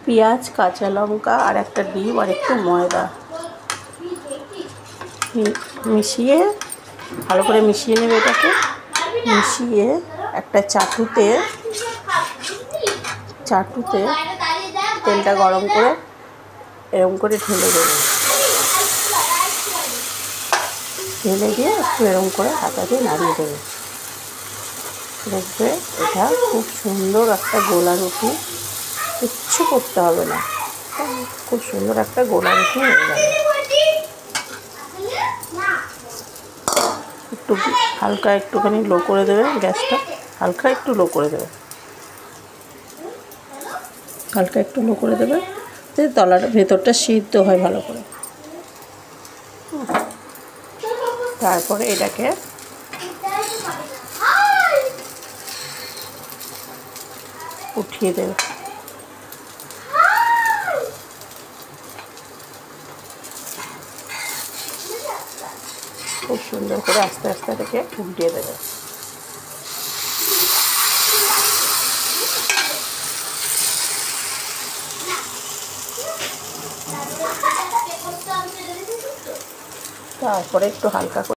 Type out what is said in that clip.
পেঁয়াজ, কাঁচা লঙ্কা আর একটা ডিম আর একটু ময়দা মিশিয়ে ভালো করে মিশিয়ে নেবে। এটাকে মিশিয়ে একটা চাটুতে তেলটা গরম করে এরকম করে ঢেলে দেবে। ঢেলে দিয়ে একটু এরকম করে হাতা দিয়ে নাড়িয়ে দেবে। দেখবে এটা খুব সুন্দর একটা গোলা রুটি, কিচ্ছু করতে হবে না, খুব সুন্দর একটা গোলা রুটি হয়ে যাবে। একটু হালকা একটুখানি লো করে দেবে, গ্যাসটা হালকা একটু লো করে দেবে, হালকা একটু লো করে দেবে যাতে তলাটা ভেতরটা সিদ্ধ হয় ভালো করে। তারপরে এটাকে উঠিয়ে দেবে। খুব সুন্দর করে আস্তে আস্তে এটাকে উল্টিয়ে দেবে। তারপরে একটু হালকা করে